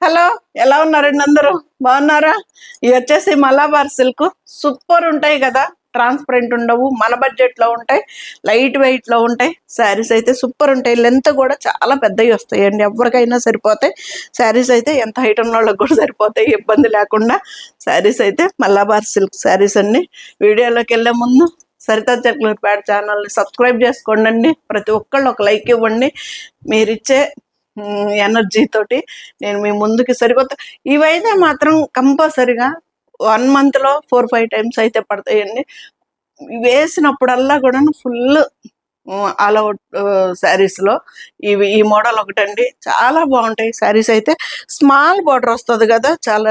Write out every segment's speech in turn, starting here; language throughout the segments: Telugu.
హలో, ఎలా ఉన్నారండి అందరూ? బాగున్నారా? ఇవి వచ్చేసి మలబార్ సిల్క్, సూపర్ ఉంటాయి కదా, ట్రాన్స్పరెంట్ ఉండవు, మన బడ్జెట్ లో ఉంటాయి, లైట్ వెయిట్ లో ఉంటాయి. శారీస్ అయితే సూపర్ ఉంటాయి, లెంత్ కూడా చాలా పెద్దవి వస్తాయండి, ఎవరికైనా సరిపోతాయి. శారీస్ అయితే ఎంత హైట్ ఉన్న వాళ్ళకి కూడా సరిపోతాయి, ఇబ్బంది లేకుండా. శారీస్ అయితే మలబార్ సిల్క్ శారీస్ అన్ని. వీడియోలోకి వెళ్ళే ముందు సరితా చెక్లూరిపేట ఛానల్ని సబ్స్క్రైబ్ చేసుకోండి. ప్రతి ఒక్కళ్ళు ఒక లైక్ ఇవ్వండి. మీరిచ్చే ఎనర్జీ తోటి నేను మీ ముందుకి సరికొత్త ఇవైతే మాత్రం కంపల్సరిగా 1 monthలో 4-5 times అయితే పడతాయండి. వేసినప్పుడల్లా కూడా ఫుల్ ఆల్ అవుట్ శారీస్లో ఈ మోడల్ ఒకటండి, చాలా బాగుంటాయి శారీస్ అయితే. స్మాల్ బార్డర్ వస్తుంది కదా, చాలా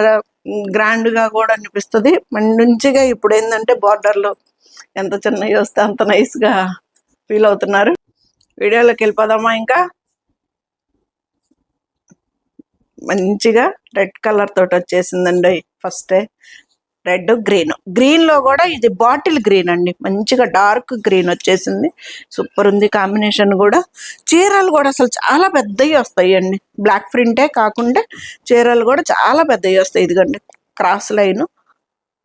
గ్రాండ్గా కూడా అనిపిస్తుంది. మంచిగా ఇప్పుడు ఏంటంటే బార్డర్లో ఎంత చిన్నవి వస్తే అంత నైస్గా ఫీల్ అవుతున్నారు. వీడియోలోకి వెళ్ళిపోదామా? ఇంకా మంచిగా రెడ్ కలర్ తోటి వచ్చేసిందండి. ఫస్ట్ రెడ్ గ్రీన్ లో కూడా ఇది బాటిల్ గ్రీన్ అండి, మంచిగా డార్క్ గ్రీన్ వచ్చేసింది. సూపర్ ఉంది కాంబినేషన్ కూడా. చీరలు కూడా అసలు చాలా పెద్దవి వస్తాయండి, బ్లాక్ ప్రింటే కాకుండా చీరలు కూడా చాలా పెద్దవి వస్తాయి. ఇదిగోండి క్రాస్ లైన్,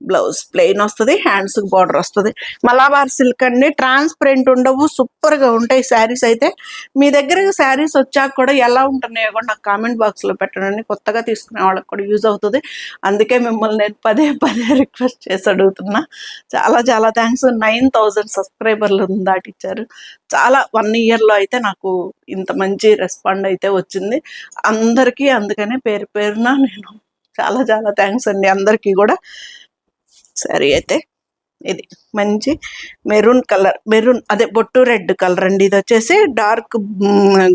బ్లౌజ్ ప్లెయిన్ వస్తుంది, హ్యాండ్స్ బార్డర్ వస్తుంది. మలబార్ సిల్క్ అండి, ట్రాన్స్పరెంట్ ఉండవు, సూపర్గా ఉంటాయి శారీస్ అయితే. మీ దగ్గరకు శారీస్ వచ్చాక కూడా ఎలా ఉంటున్నాయో కూడా నాకు కామెంట్ బాక్స్లో పెట్టండి, కొత్తగా తీసుకునే వాళ్ళకి కూడా యూజ్ అవుతుంది. అందుకే మిమ్మల్ని నేను పదే రిక్వెస్ట్ చేసి అడుగుతున్నా. చాలా చాలా థ్యాంక్స్. 9,000 సబ్స్క్రైబర్లు దాటిచ్చారు. చాలా 1 yearలో అయితే నాకు ఇంత మంచి రెస్పాండ్ అయితే వచ్చింది అందరికీ. అందుకనే పేరు పేరున నేను చాలా చాలా థ్యాంక్స్ అండి అందరికీ కూడా. సరే అయితే ఇది మంచి మెరూన్ కలర్, అదే బొట్టు రెడ్ కలర్ అండి. ఇది వచ్చేసి డార్క్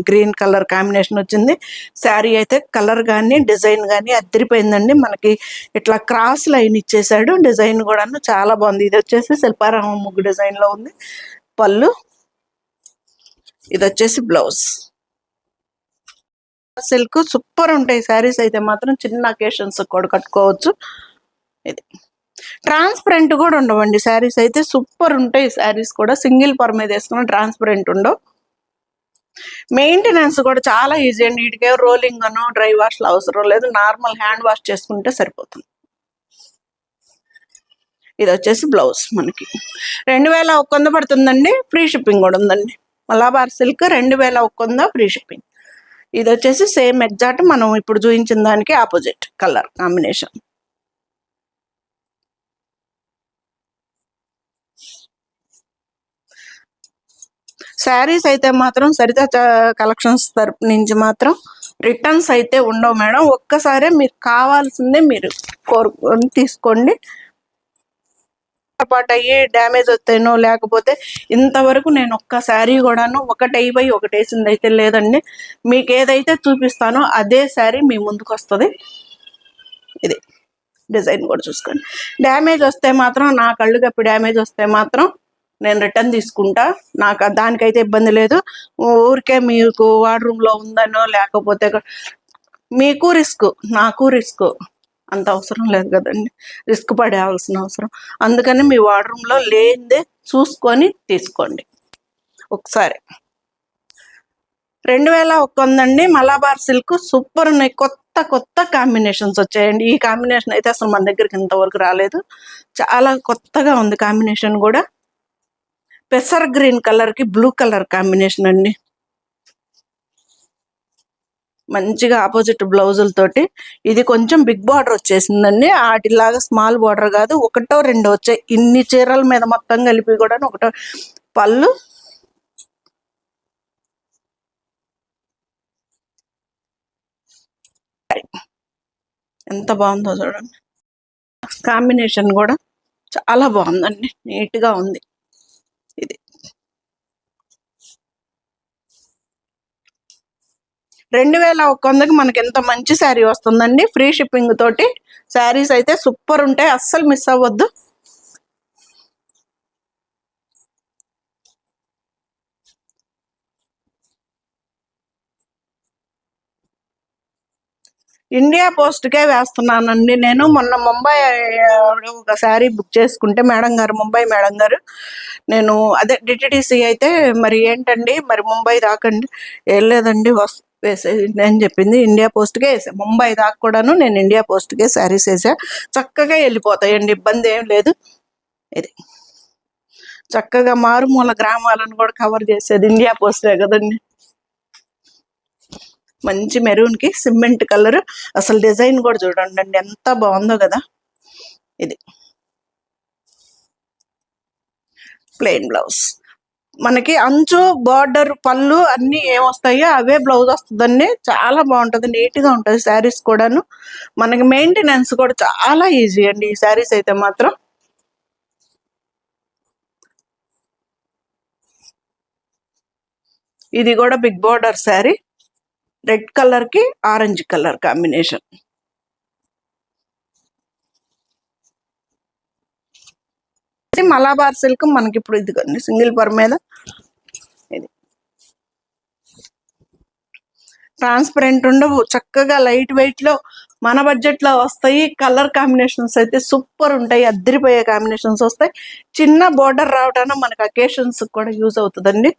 గ్రీన్ కలర్ కాంబినేషన్ వచ్చింది. శారీ అయితే కలర్ కానీ డిజైన్ కానీ అద్దరిపోయిందండి. మనకి ఇట్లా క్రాస్ లైన్ ఇచ్చేసాడు, డిజైన్ కూడా చాలా బాగుంది. ఇది వచ్చేసి శిల్పారామ ముగ్గు డిజైన్లో ఉంది పళ్ళు. ఇది వచ్చేసి బ్లౌజ్. సిల్క్ సూపర్ ఉంటాయి శారీస్ అయితే మాత్రం, చిన్న అకేషన్స్ కూడా కట్టుకోవచ్చు. ఇది ట్రాన్స్పరెంట్ కూడా ఉండవండి శారీస్ అయితే, సూపర్ ఉంటాయి శారీస్ కూడా. సింగిల్ పర్ మీద వేసుకున్న ట్రాన్స్పరెంట్ ఉండవు. మెయింటెనెన్స్ కూడా చాలా ఈజీ అండి. వీటికే రోలింగ్ అను డ్రై వాష్లు అవసరం లేదు, నార్మల్ హ్యాండ్ వాష్ చేసుకుంటే సరిపోతుంది. ఇది వచ్చేసి బ్లౌజ్ మనకి 2,100 పడుతుందండి, ఫ్రీ షిప్పింగ్ కూడా ఉందండి. Malabar silk 2,100 free shipping. ఇది వచ్చేసి సేమ్ ఎగ్జాక్ట్ మనం ఇప్పుడు చూపించిన దానికి ఆపోజిట్ కలర్ కాంబినేషన్. శారీస్ అయితే మాత్రం సరితా కలెక్షన్స్ తరపు నుంచి మాత్రం రిటర్న్స్ అయితే ఉండవు మేడం. ఒక్కసారి మీకు కావాల్సిందే మీరు కోరుకొని తీసుకోండి. పాటు అయ్యి డ్యామేజ్ వస్తాయినో లేకపోతే ఇంతవరకు నేను ఒక్క శారీ కూడాను ఒకటి అయిపోయి ఒకటి వేసింది అయితే లేదండి. మీకు ఏదైతే చూపిస్తానో అదే శారీ మీ ముందుకు వస్తుంది. ఇది డిజైన్ కూడా చూసుకోండి. డ్యామేజ్ వస్తే మాత్రం, నా కళ్ళు కప్పి డ్యామేజ్ వస్తే మాత్రం నేను రిటర్న్ తీసుకుంటా, నాకు దానికైతే ఇబ్బంది లేదు. ఊరికే మీకు వార్డ్రూమ్లో ఉందనో లేకపోతే మీకు రిస్క్, నాకు రిస్క్, అంత అవసరం లేదు కదండి, రిస్క్ పడేయాల్సిన అవసరం. అందుకని మీ వార్డ్రూమ్లో లేనిదే చూసుకొని తీసుకోండి. ఒకసారి 2,100 అండి. మలబార్ సిల్క్ సూపర్ ఉన్నాయి, కొత్త కాంబినేషన్స్ వచ్చాయండి. ఈ కాంబినేషన్ అయితే అసలు మన దగ్గరికి ఇంతవరకు రాలేదు, చాలా కొత్తగా ఉంది కాంబినేషన్ కూడా. పెసర్ గ్రీన్ కలర్కి బ్లూ కలర్ కాంబినేషన్ అండి, మంచిగా ఆపోజిట్ బ్లౌజులతోటి. ఇది కొంచెం బిగ్ బార్డర్ వచ్చేసిందండి, వాటిలాగా స్మాల్ బార్డర్ కాదు, 1-2 వచ్చాయి. ఇన్ని చీరల మీద మొత్తం కలిపి కూడా 1 పళ్ళు. ఎంత బాగుందో చూడండి, కాంబినేషన్ కూడా చాలా బాగుందండి, నీట్గా ఉంది. ఇది 2,100కి మనకి ఎంత మంచి శారీ వస్తుందండి, ఫ్రీ షిప్పింగ్ తోటి. శారీస్ అయితే సూపర్ ఉంటాయి, అస్సలు మిస్ అవ్వద్దు. ఇండియా పోస్ట్కే వేస్తున్నానండి నేను. మొన్న ముంబై ఒక శారీ బుక్ చేసుకుంటే ముంబై మేడం గారు, నేను అదే డిటిడిసి అయితే మరి ఏంటండి మరి ముంబై రాకండి, ఏం లేదండి వేసేయండి అని చెప్పింది. ఇండియా పోస్ట్కే వేసా, ముంబై దాకా కూడాను నేను ఇండియా పోస్ట్కే శారీస్ వేసా. చక్కగా వెళ్ళిపోతాయండి, ఇబ్బంది ఏం లేదు. ఇది చక్కగా మారుమూల గ్రామాలను కూడా కవర్ చేసేది ఇండియా పోస్టే కదండి. మంచి మెరూన్కి సిమెంట్ కలర్, అసలు డిజైన్ కూడా చూడండి అండి ఎంత బాగుందో కదా. ఇది ప్లెయిన్ బ్లౌజ్, మనకి అంచు బార్డర్ పళ్ళు అన్నీ ఏమొస్తాయో అవే బ్లౌజ్ వస్తుందండి. చాలా బాగుంటుంది, నీట్గా ఉంటుంది శారీస్ కూడాను. మనకి మెయింటెనెన్స్ కూడా చాలా ఈజీ అండి ఈ శారీస్ అయితే మాత్రం. ఇది కూడా బిగ్ బార్డర్ శారీ, రెడ్ కలర్కి orange colour combination. Malabar silk మనకి ఇప్పుడు ఇది సింగిల్ పర్ మీద. ఇది ట్రాన్స్పరెంట్ ఉండవు, చక్కగా లైట్ వెయిట్ లో మన బడ్జెట్ లో వస్తాయి. కలర్ కాంబినేషన్స్ అయితే సూపర్ ఉంటాయి, అద్దరిపోయే కాంబినేషన్స్ వస్తాయి. చిన్న బోర్డర్ రావటాన మనకి అకేషన్స్ కూడా యూజ్ అవుతుందండి.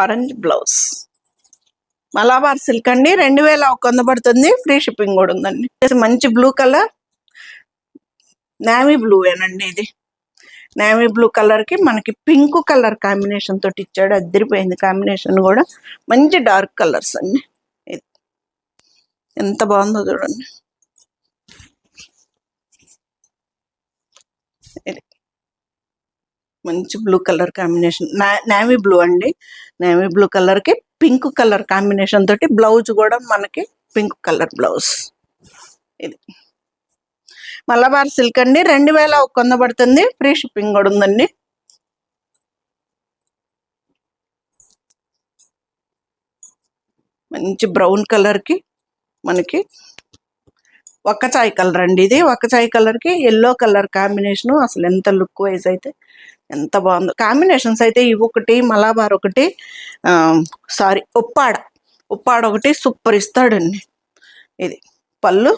ఆరెంజ్ బ్లౌజ్, మలాబార్ సిల్క్ అండి, 2100 పడుతుంది, ఫ్రీ షిప్పింగ్ కూడా ఉందండి. మంచి బ్లూ కలర్, నేవీ బ్లూ ఏనండి ఇది. నేవీ బ్లూ కలర్ కి మనకి పింక్ కలర్ కాంబినేషన్ తోటి ఇచ్చాడు, అద్దరిపోయింది కాంబినేషన్ కూడా. మంచి డార్క్ కలర్స్ అండి, ఇది ఎంత బాగుందో చూడండి. ఇది మంచి blue colour combination, navy blue అండి. నేవీ బ్లూ కలర్ కి పింక్ కలర్ కాంబినేషన్ తోటి బ్లౌజ్ కూడా మనకి పింక్ కలర్ బ్లౌజ్. ఇది మలబార్ సిల్క్ అండి, 2100 పడుతుంది, ఫ్రీ షిప్పింగ్ కూడా ఉందండి. మంచి బ్రౌన్ కలర్ కి మనకి ఒక్కచాయ్ కలర్ అండి, ఇది ఒక్కచాయ్ కలర్ కి ఎల్లో కలర్ కాంబినేషన్. అసలు ఎంత లుక్ వైజ్ అయితే ఎంత బాగుందో కాంబినేషన్స్ అయితే. ఇవి ఒకటి, మలాబార్ ఒకటి, సారీ ఉప్పాడ ఒకటి సూపర్ ఇస్తాడండి. ఇది పళ్ళు,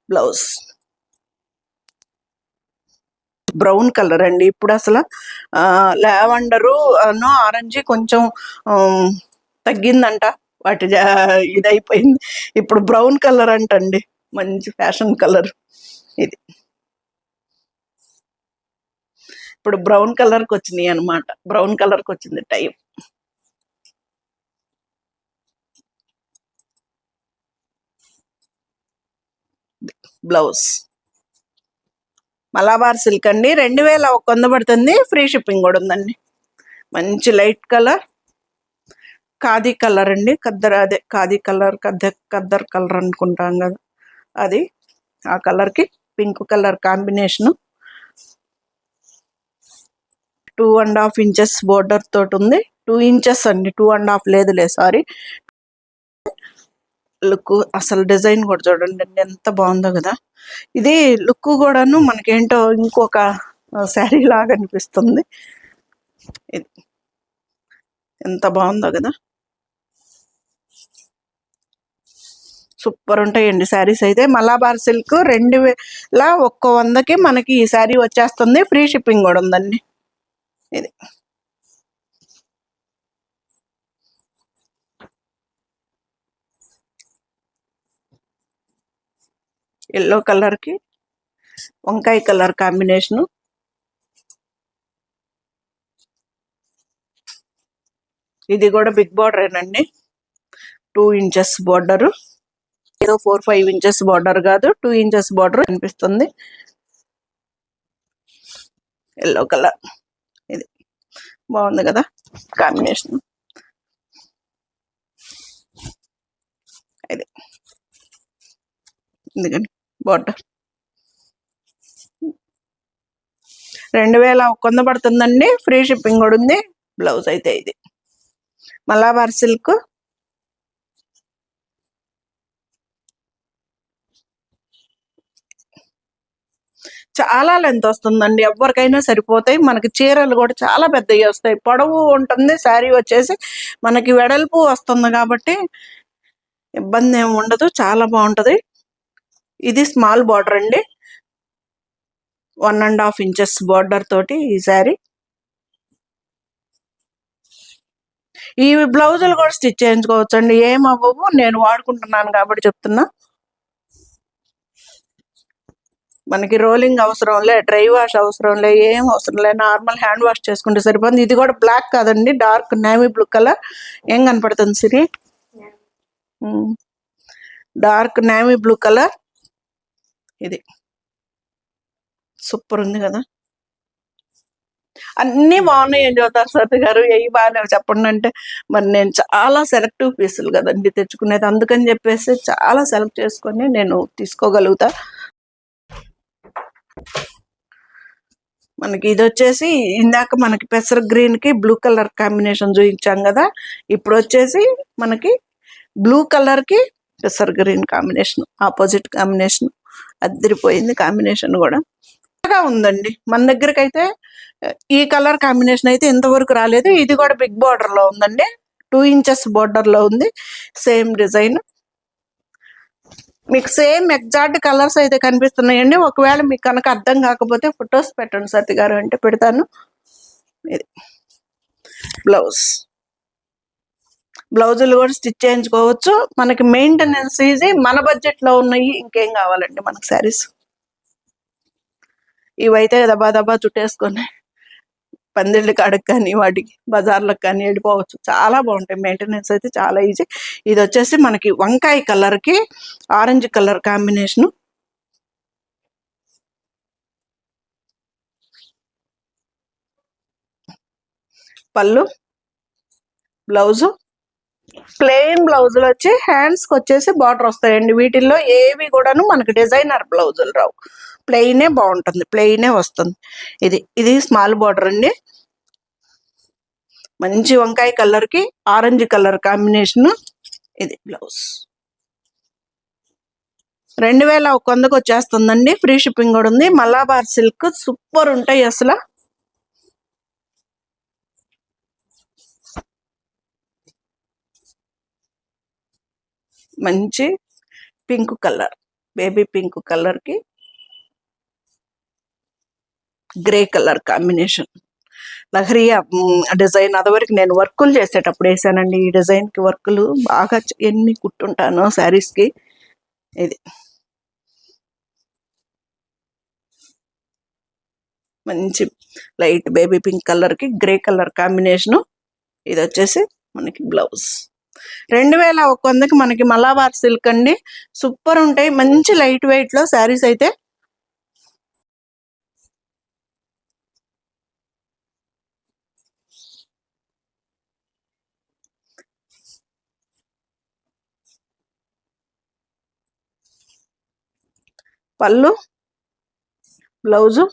బ్లౌజ్ బ్రౌన్ కలర్ అండి. ఇప్పుడు అసలు లావెండరు ఆరెంజ్ కొంచెం తగ్గిందంట, వాటి ఇదైపోయింది. ఇప్పుడు బ్రౌన్ కలర్ అంటండి, మంచి ఫ్యాషన్ కలర్. ఇది ఇప్పుడు బ్రౌన్ కలర్కి వచ్చినాయి అనమాట, బ్రౌన్ కలర్కి వచ్చింది టైం. బ్లౌజ్ మలాబార్ సిల్క్ అండి, 2100 పడుతుంది, ఫ్రీ షిప్పింగ్ కూడా ఉందండి. మంచి లైట్ కలర్ ఖాదీ కలర్ అండి, అదే ఖాదీ కలర్, ఖద్దర్ కలర్ అనుకుంటాం కదా, అది ఆ కలర్కి pink colour combination. 2.5 inches border తోటి ఉంది. 2 ఇంచెస్ అండి, 2.5 లేదులే, సారీ. లుక్ అసలు డిజైన్ కూడా చూడండి ఎంత బాగుందో కదా. ఇది లుక్ కూడాను మనకేంటో ఇంకొక శారీ లాగా అనిపిస్తుంది. ఇది ఎంత బాగుందో కదా, సూపర్ ఉంటాయండి శారీస్ అయితే. మలాబార్ సిల్క్ 2100కి మనకి ఈ శారీ వచ్చేస్తుంది, ఫ్రీ షిప్పింగ్ కూడా ఉందండి. ఇది ఎల్లో కలర్కి వంకాయ కలర్ కాంబినేషను. ఇది కూడా బిగ్ బార్డరేనండి, 2 ఇంచెస్ బార్డరు, ఏదో 4-5 ఇంచెస్ బార్డర్ కాదు, 2 ఇంచెస్ బార్డర్ అనిపిస్తుంది. ఎల్లో కలర్, ఇది బాగుంది కదా కాంబినేషన్. ఇది ఎందుకని బార్డర్ 2100 పడుతుందండి, ఫ్రీ షిప్పింగ్ కూడా ఉంది. బ్లౌజ్ అయితే ఇది మలాబార్ సిల్క్, చాలా లెంత్ వస్తుందండి, ఎవరికైనా సరిపోతాయి. మనకి చీరలు కూడా చాలా పెద్దవి వస్తాయి, పొడవు ఉంటుంది శారీ వచ్చేసి, మనకి వెడల్పు వస్తుంది కాబట్టి ఇబ్బంది ఏమి ఉండదు, చాలా బాగుంటది. ఇది స్మాల్ బార్డర్ అండి, 1.5 ఇంచెస్ బార్డర్ తోటి ఈ శారీ. ఈ బ్లౌజులు కూడా స్టిచ్ చేయించుకోవచ్చు అండి, ఏం అవ్వవు. నేను వాడుకుంటున్నాను కాబట్టి చెప్తున్నా. మనకి రోలింగ్ అవసరం లే, డ్రై వాష్ అవసరం లే, ఏం అవసరం లే, నార్మల్ హ్యాండ్ వాష్ చేసుకుంటే సరిపోతుంది. ఇది కూడా బ్లాక్ కాదండి, డార్క్ నేవీ బ్లూ కలర్. ఏం కనపడుతుంది Siri? Dark navy blue colour. ఇది సూపర్ ఉంది కదా. అన్నీ బాగున్నాయండి జ్యోతార్ సత్ గారు, ఏవి బాగాలేవు చెప్పండి అంటే. మరి నేను చాలా సెలెక్టివ్ పీసులు కదండి తెచ్చుకునేది, అందుకని చెప్పేసి చాలా సెలెక్ట్ చేసుకొని నేను తీసుకోగలుగుతా. మనకి ఇది వచ్చేసి ఇందాక మనకి పెసర గ్రీన్ కి బ్లూ కలర్ కాంబినేషన్ చూపించాం కదా, ఇప్పుడు వచ్చేసి మనకి బ్లూ కలర్ కి పెసర గ్రీన్ కాంబినేషన్, ఆపోజిట్ కాంబినేషన్. అదిరిపోయింది కాంబినేషన్ కూడా. బాగా ఉందండి మన దగ్గరకి అయితే. ఈ కలర్ కాంబినేషన్ అయితే ఇంతవరకు రాలేదు. ఇది కూడా బిగ్ బార్డర్ లో ఉందండి, 2 ఇంచెస్ బార్డర్ లో ఉంది, సేమ్ డిజైన్. మీకు సేమ్ ఎగ్జాక్ట్ కలర్స్ అయితే కనిపిస్తున్నాయండి. ఒకవేళ మీకు కనుక అర్థం కాకపోతే ఫొటోస్ పెట్టండి సత్య గారు అంటే పెడతాను. ఇది బ్లౌజులు కూడా స్టిచ్ చేయించుకోవచ్చు. మనకి మెయింటెనెన్స్ ఈజీ, మన బడ్జెట్ లో ఉన్నాయి. ఇంకేం కావాలండి మనకు శారీస్. ఇవైతే దబా దబా చుట్టేసుకొని పందిళ్ళ కాడకి కానీ వాటికి బజార్లకు కానీ వెళ్ళిపోవచ్చు, చాలా బాగుంటాయి. మెయింటెనెన్స్ అయితే చాలా ఈజీ. ఇది వచ్చేసి మనకి వంకాయ కలర్ కి ఆరెంజ్ కలర్ కాంబినేషన్. పళ్ళు, బ్లౌజు ప్లెయిన్ బ్లౌజులు వచ్చి హ్యాండ్స్కి వచ్చేసి బార్డర్ వస్తాయండి. వీటిల్లో ఏవి కూడాను మనకి డిజైనర్ బ్లౌజులు రావు, ప్లెయినే బాగుంటుంది, ప్లెయినే వస్తుంది. ఇది స్మాల్ బార్డర్ అండి, మంచి వంకాయ కలర్ కి ఆరెంజ్ కలర్ కాంబినేషన్. ఇది బ్లౌజ్ 2100కి వచ్చేస్తుందండి, ఫ్రీ షిప్పింగ్ కూడా ఉంది. మలాబార్ సిల్క్ సూపర్ ఉంటాయి అసలు. మంచి pink colour, baby pink colour కి గ్రే కలర్ కాంబినేషన్. లహరియా డిజైన్ అదివరకు నేను వర్కులు చేసేటప్పుడు వేసానండి. ఈ డిజైన్ కి వర్కులు బాగా ఎన్ని కుట్టుంటాను శారీస్ కి. ఇది మంచి లైట్ బేబీ పింక్ కలర్ కి గ్రే కలర్ కాంబినేషను. ఇది వచ్చేసి మనకి బ్లౌజ్. 2100కి మనకి మలాబార్ సిల్క్ అండి, సూపర్ ఉంటాయి. మంచి లైట్ వెయిట్ లో శారీస్ అయితే. పళ్ళు, బ్లౌజు,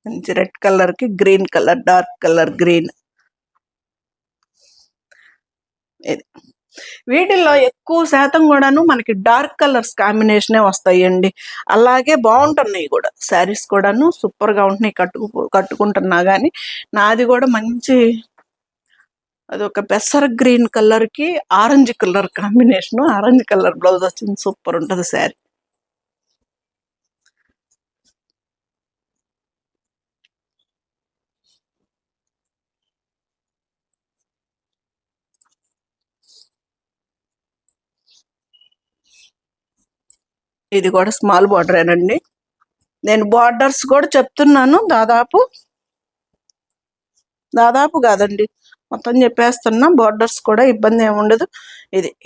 మంచి రెడ్ కలర్ కి green colour, dark colour green. ఇది వీటిల్లో ఎక్కువ శాతం కూడాను మనకి డార్క్ కలర్స్ కాంబినేషనే వస్తాయండి. అలాగే బాగుంటున్నాయి కూడా శారీస్ కూడాను, సూపర్ గా ఉంటున్నాయి. కట్టుకుంటున్నా కానీ నాది కూడా మంచి అదొక పెసర గ్రీన్ కలర్ కి orange colour combination, orange colour blouse వచ్చింది, సూపర్ ఉంటుంది శారీ. ఇది కూడా స్మాల్ బార్డరేనండి. నేను బార్డర్స్ కూడా చెప్తున్నాను, దాదాపు కాదండి, మొత్తం చెప్పేస్తున్నా. బార్డర్స్ కూడా ఇబ్బంది ఏమి ఉండదు.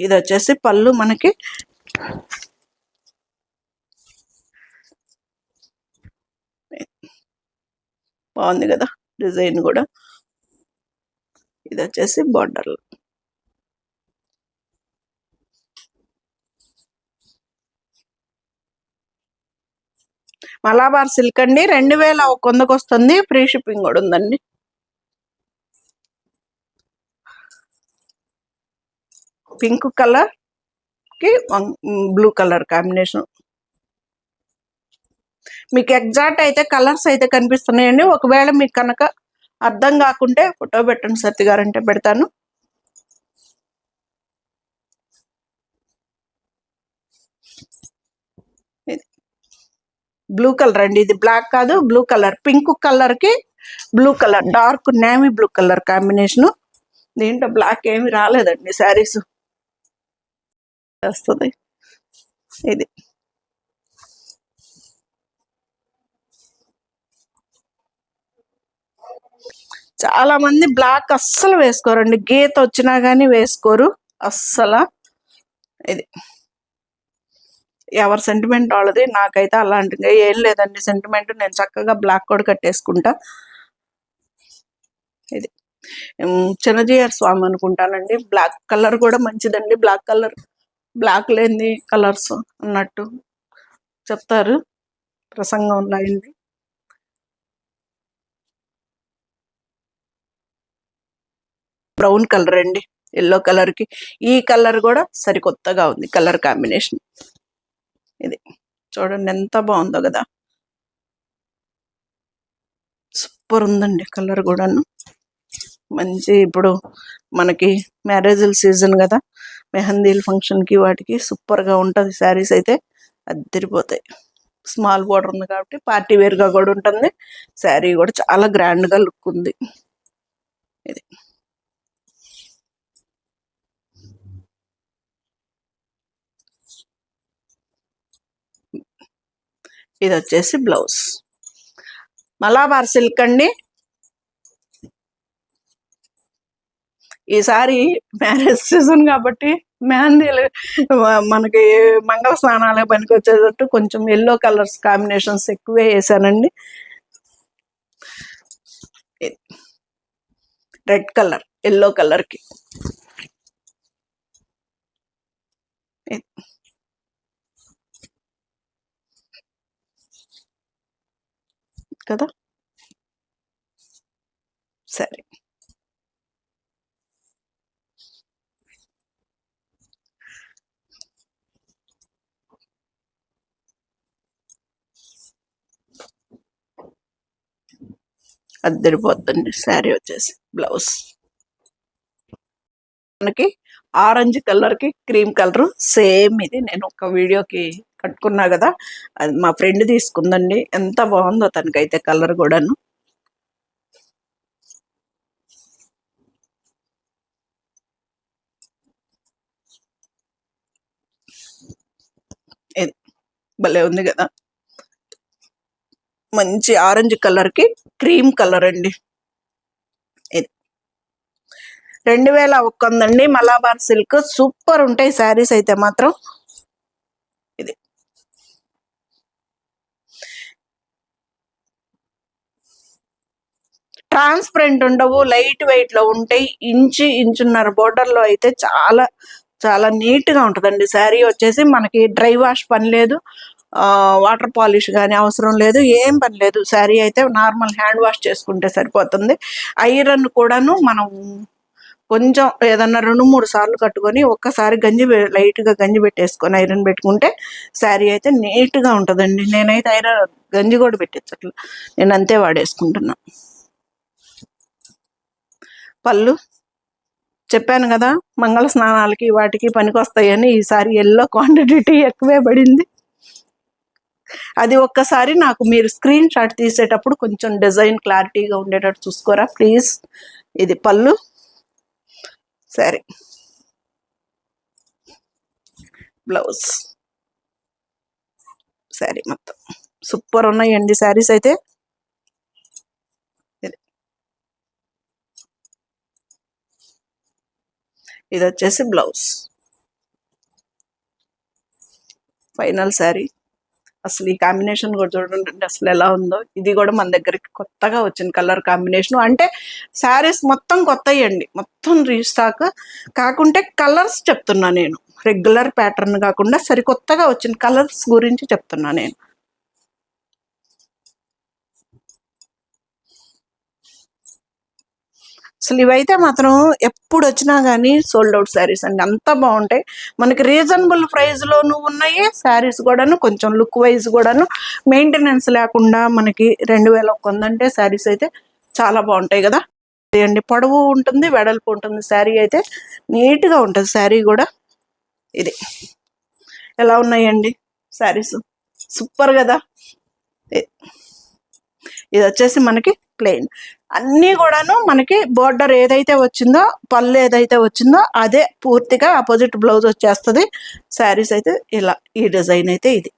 ఇది వచ్చేసి పళ్ళు మనకి. బాగుంది కదా డిజైన్ కూడా. ఇది వచ్చేసి బార్డర్లు. మలాబార్ సిల్క్ అండి, 2100కి వస్తుంది, ఫ్రీ షిప్పింగ్ కూడా ఉందండి. పింక్ కలర్ కి బ్లూ కలర్ కాంబినేషన్. మీకు ఎగ్జాక్ట్ అయితే కలర్స్ అయితే కనిపిస్తున్నాయండి. ఒకవేళ మీకు కనుక అర్థం కాకుంటే ఫోటో పెట్టండి సత్తి గారు అంటే పెడతాను. బ్లూ కలర్ అండి, ఇది బ్లాక్ కాదు, బ్లూ కలర్, పింక్ కలర్కి blue colour, dark navy blue colour combination. దీంట్లో బ్లాక్ ఏమి రాలేదండి శారీస్ వస్తుంది. ఇది చాలా మంది బ్లాక్ అస్సలు వేసుకోరండి, గీత వచ్చినా కానీ వేసుకోరు అస్సలు. ఇది ఎవరి సెంటిమెంట్ వాళ్ళది. నాకైతే అలాంటిగా ఏం లేదండి సెంటిమెంట్, నేను చక్కగా బ్లాక్ కూడా కట్టేసుకుంటా. ఇది చిన్నజీయర్ స్వామి అనుకుంటానండి. బ్లాక్ కలర్ కూడా మంచిదండి, బ్లాక్ కలర్, బ్లాక్ లేని కలర్స్ అన్నట్టు చెప్తారు ప్రసంగంలో అయింది. బ్రౌన్ కలర్ అండి, ఎల్లో కలర్కి ఈ కలర్ కూడా సరికొత్తగా ఉంది కలర్ కాంబినేషన్. ఇది చూడండి ఎంత బాగుందో కదా, సూపర్ ఉందండి కలర్ కూడాను. మంచి ఇప్పుడు మనకి మ్యారేజ్ల సీజన్ కదా, మెహందీల ఫంక్షన్కి వాటికి సూపర్గా ఉంటుంది శారీస్ అయితే, అద్దరిపోతాయి. స్మాల్ బోర్డర్ ఉంది కాబట్టి పార్టీ వేర్గా కూడా ఉంటుంది. శారీ కూడా చాలా గ్రాండ్గా లుక్ ఉంది. ఇది ఇది వచ్చేసి బ్లౌజ్, మలాబార్ సిల్క్ అండి. ఈసారి మ్యారేజ్ సీజన్ కాబట్టి మెహందీలు మనకి మంగళ స్నానాలకు పనికి వచ్చేటట్టు కొంచెం ఎల్లో కలర్స్ కాంబినేషన్స్ ఎక్కువే వేసానండి. రెడ్ కలర్ ఎల్లో కలర్కి కదా. సరే అద్దరిపోతుంది శారీ వచ్చేసి. బ్లౌజ్ మనకి ఆరెంజ్ కలర్కి క్రీమ్ కలర్ సేమ్. ఇది నేను ఒక వీడియోకి కట్టుకున్నా కదా, అది మా ఫ్రెండ్ తీసుకుందండి. ఎంత బాగుందో తనకైతే కలర్ కూడాను. భలే ఉంది కదా, మంచి ఆరెంజ్ కలర్కి క్రీమ్ కలర్ అండి. ఇది 2100 అండి మలాబార్ సిల్క్. సూపర్ ఉంటాయి శారీస్ అయితే మాత్రం. ఇది ట్రాన్స్పరెంట్ ఉండవు, లైట్ వెయిట్ లో ఉంటాయి. ఇంచున్నర బోర్డర్ లో అయితే చాలా చాలా నీట్ గా ఉంటుందండి శారీ వచ్చేసి. మనకి డ్రై వాష్ పని లేదు, వాటర్ పాలిష్ కానీ అవసరం లేదు, ఏం పని లేదు. శారీ అయితే నార్మల్ హ్యాండ్ వాష్ చేసుకుంటే సరిపోతుంది. ఐరన్ కూడాను మనం కొంచెం ఏదన్నా 2-3 సార్లు కట్టుకొని ఒక్కసారి లైట్గా గంజి పెట్టేసుకొని ఐరన్ పెట్టుకుంటే శారీ అయితే నీట్గా ఉంటుందండి. నేనైతే గంజి కూడా పెట్టించట్లేదు, నేను అంతే వాడేసుకుంటున్నా. పళ్ళు చెప్పాను కదా, మంగళ స్నానాలకి వాటికి పనికొస్తాయని ఈసారి ఎల్లో క్వాంటిటీ ఎక్కువే పడింది. అది ఒక్కసారి నాకు మీరు స్క్రీన్ షాట్ తీసేటప్పుడు కొంచెం డిజైన్ క్లారిటీగా ఉండేటట్టు చూసుకోరా ప్లీజ్. ఇది పళ్ళు, సరే బ్లౌజ్, శారీ మొత్తం సూపర్ ఉన్నాయండి శారీస్ అయితే. ఇది వచ్చేసి బ్లౌజ్, ఫైనల్ శారీ. అసలు ఈ కాంబినేషన్ కూడా చూడండి అసలు ఎలా ఉందో. ఇది కూడా మన దగ్గరికి కొత్తగా వచ్చిన కలర్ కాంబినేషన్. అంటే శారీస్ మొత్తం కొత్తవి అండి, మొత్తం రీస్టాక్. కాకుంటే కలర్స్ చెప్తున్నా నేను, రెగ్యులర్ ప్యాటర్న్ కాకుండా సరికొత్తగా వచ్చిన కలర్స్ గురించి చెప్తున్నా నేను. అసలు ఇవైతే మాత్రం ఎప్పుడు వచ్చినా కానీ సోల్డ్ అవుట్ శారీస్ అండి, అంత బాగుంటాయి. మనకి రీజనబుల్ ప్రైస్లోనూ ఉన్నాయి శారీస్ కూడాను, కొంచెం లుక్ వైజ్ కూడాను మెయింటెనెన్స్ లేకుండా మనకి 2100 అంటే శారీస్ అయితే చాలా బాగుంటాయి కదా అండి. పొడవు ఉంటుంది, వెడల్పు ఉంటుంది, శారీ అయితే నీట్గా ఉంటుంది. శారీ కూడా ఇది ఎలా ఉన్నాయండి శారీస్, సూపర్ కదా. ఇది వచ్చేసి మనకి ప్లెయిన్, అన్నీ కూడాను మనకి బోర్డర్ ఏదైతే వచ్చిందో, పళ్ళు ఏదైతే వచ్చిందో అదే పూర్తిగా ఆపోజిట్ బ్లౌజ్ వచ్చేస్తుంది. శారీస్ అయితే ఇలా, ఈ డిజైన్ అయితే ఇది.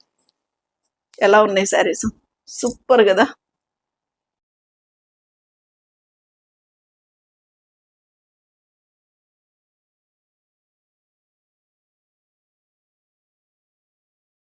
ఎలా ఉన్నాయి శారీస్, సూపర్ కదా.